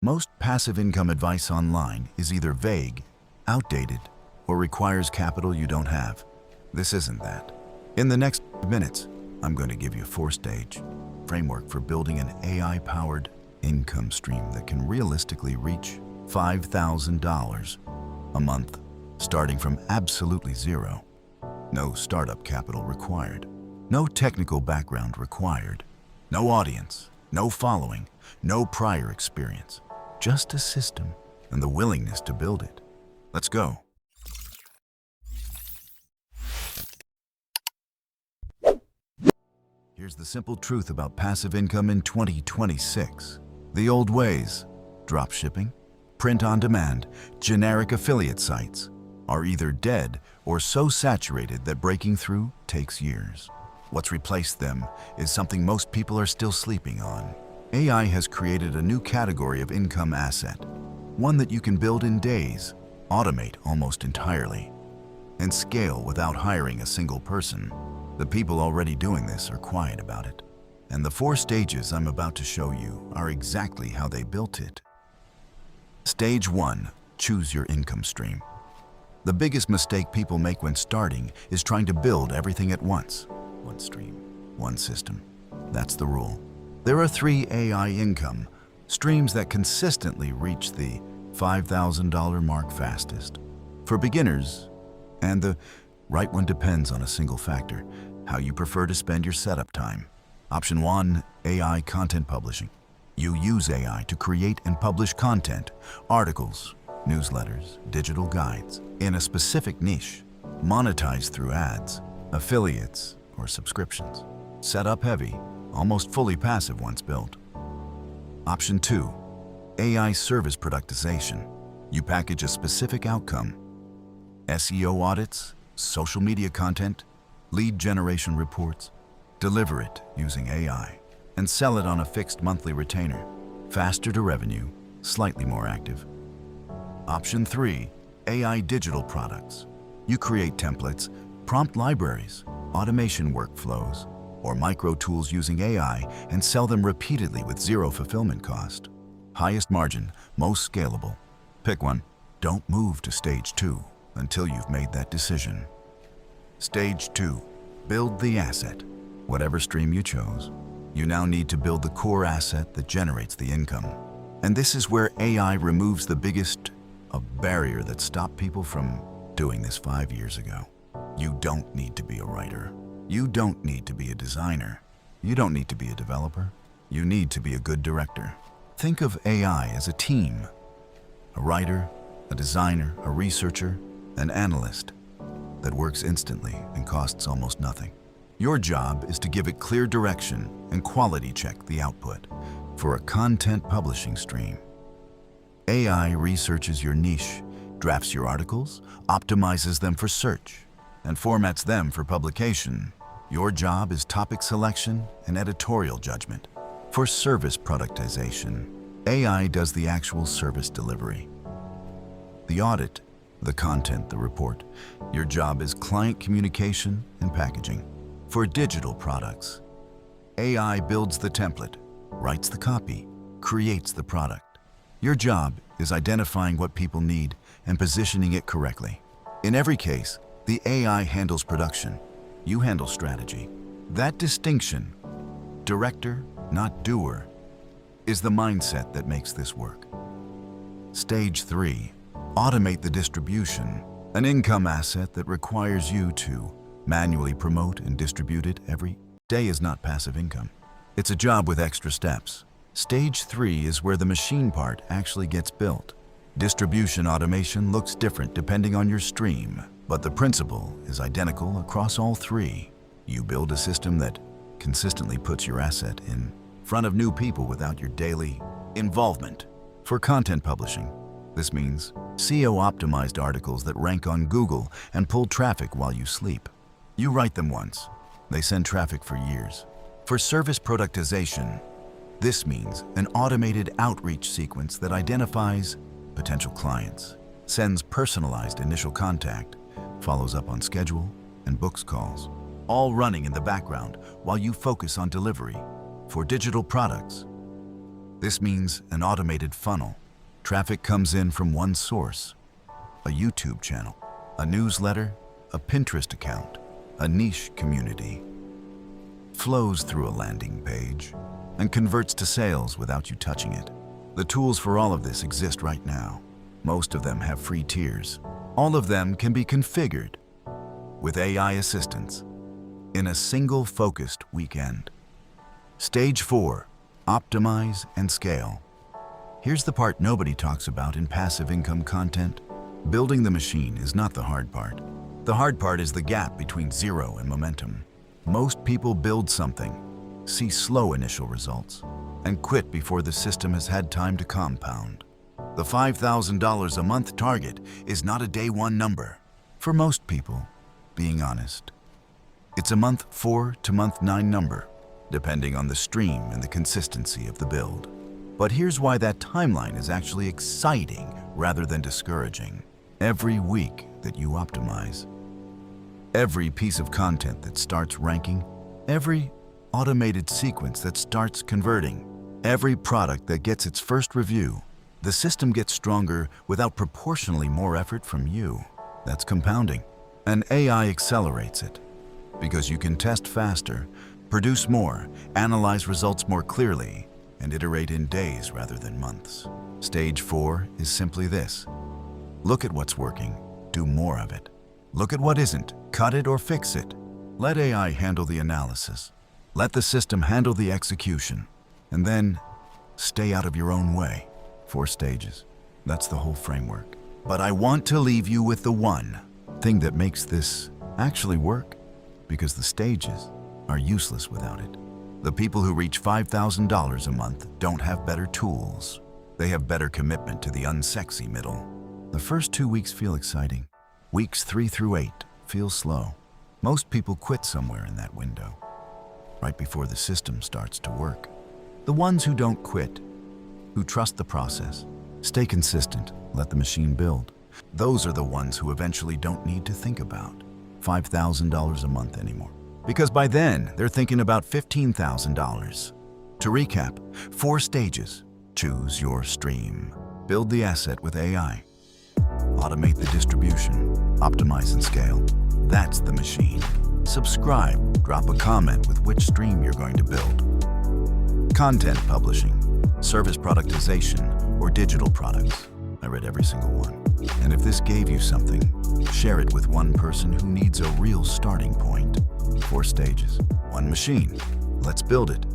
Most passive income advice online is either vague, outdated, or requires capital you don't have. This isn't that. In the next minutes, I'm going to give you a four-stage framework for building an AI-powered income stream that can realistically reach $5,000 a month, starting from absolutely zero. No startup capital required. No technical background required. No audience, no following, no prior experience. Just a system and the willingness to build it. Let's go. Here's the simple truth about passive income in 2026. The old ways, dropshipping, print on demand, generic affiliate sites, are either dead or so saturated that breaking through takes years. What's replaced them is something most people are still sleeping on. AI has created a new category of income asset, one that you can build in days, automate almost entirely, and scale without hiring a single person. The people already doing this are quiet about it. And the four stages I'm about to show you are exactly how they built it. Stage 1. Choose your income stream. The biggest mistake people make when starting is trying to build everything at once. One stream, one system. That's the rule. There are 3 AI income streams that consistently reach the $5,000 mark fastest. For beginners, and the right one depends on a single factor: how you prefer to spend your setup time. Option 1, AI content publishing. You use AI to create and publish content, articles, newsletters, digital guides, in a specific niche, monetized through ads, affiliates, or subscriptions. Setup heavy, almost fully passive once built. Option 2, AI service productization. You package a specific outcome: SEO audits, social media content, lead generation reports, deliver it using AI, and sell it on a fixed monthly retainer. Faster to revenue, slightly more active. Option 3, AI digital products. You create templates, prompt libraries, automation workflows, or micro tools using AI and sell them repeatedly with zero fulfillment cost. Highest margin, most scalable. Pick one. Don't move to stage 2 until you've made that decision. Stage 2. Build the asset. Whatever stream you chose, you now need to build the core asset that generates the income. And this is where AI removes the biggest barrier that stopped people from doing this 5 years ago. You don't need to be a writer. You don't need to be a designer. You don't need to be a developer. You need to be a good director. Think of AI as a team: a writer, a designer, a researcher, an analyst that works instantly and costs almost nothing. Your job is to give it clear direction and quality check the output for a content publishing stream. AI researches your niche, drafts your articles, optimizes them for search, and formats them for publication. Your job is topic selection and editorial judgment. For service productization, AI does the actual service delivery. The audit, the content, the report. Your job is client communication and packaging. For digital products, AI builds the template, writes the copy, creates the product. Your job is identifying what people need and positioning it correctly. In every case, the AI handles production. You handle strategy. That distinction, director, not doer, is the mindset that makes this work. Stage 3. Automate the distribution. An income asset that requires you to manually promote and distribute it every day is not passive income. It's a job with extra steps. Stage 3 is where the machine part actually gets built. Distribution automation looks different depending on your stream, but the principle is identical across all 3. You build a system that consistently puts your asset in front of new people without your daily involvement. For content publishing, this means SEO-optimized articles that rank on Google and pull traffic while you sleep. You write them once, they send traffic for years. For service productization, this means an automated outreach sequence that identifies potential clients, sends personalized initial contact, follows up on schedule, and books calls, all running in the background while you focus on delivery. For digital products, This means an automated funnel. Traffic comes in from one source: a YouTube channel, a newsletter, a Pinterest account, a niche community. Flows through a landing page and converts to sales without you touching it. The tools for all of this exist right now. Most of them have free tiers. All of them can be configured with AI assistance in a single focused weekend. Stage 4, optimize and scale. Here's the part nobody talks about in passive income content. Building the machine is not the hard part. The hard part is the gap between zero and momentum. Most people build something, see slow initial results, and quit before the system has had time to compound. The $5,000 a month target is not a day one number. For most people, being honest, it's a month 4 to month 9 number, depending on the stream and the consistency of the build. But here's why that timeline is actually exciting rather than discouraging. Every week that you optimize, every piece of content that starts ranking, every automated sequence that starts converting, every product that gets its first review, the system gets stronger without proportionally more effort from you. That's compounding. And AI accelerates it because you can test faster, produce more, analyze results more clearly, and iterate in days rather than months. Stage 4 is simply this: look at what's working, do more of it. Look at what isn't, cut it or fix it. Let AI handle the analysis. Let the system handle the execution. And then stay out of your own way. 4 stages. That's the whole framework. But I want to leave you with the one thing that makes this actually work, because the stages are useless without it. The people who reach $5,000 a month don't have better tools. They have better commitment to the unsexy middle. The first 2 weeks feel exciting. Weeks 3 through 8 feel slow. Most people quit somewhere in that window, right before the system starts to work. The ones who don't quit, who trust the process, stay consistent, let the machine build, those are the ones who eventually don't need to think about $5,000 a month anymore. Because by then, they're thinking about $15,000. To recap, 4 stages. Choose your stream. Build the asset with AI. Automate the distribution. Optimize and scale. That's the machine. Subscribe. Drop a comment with which stream you're going to build. Content publishing, service productization, or digital products. I read every single one. And if this gave you something, share it with one person who needs a real starting point. 4 stages, 1 machine. Let's build it.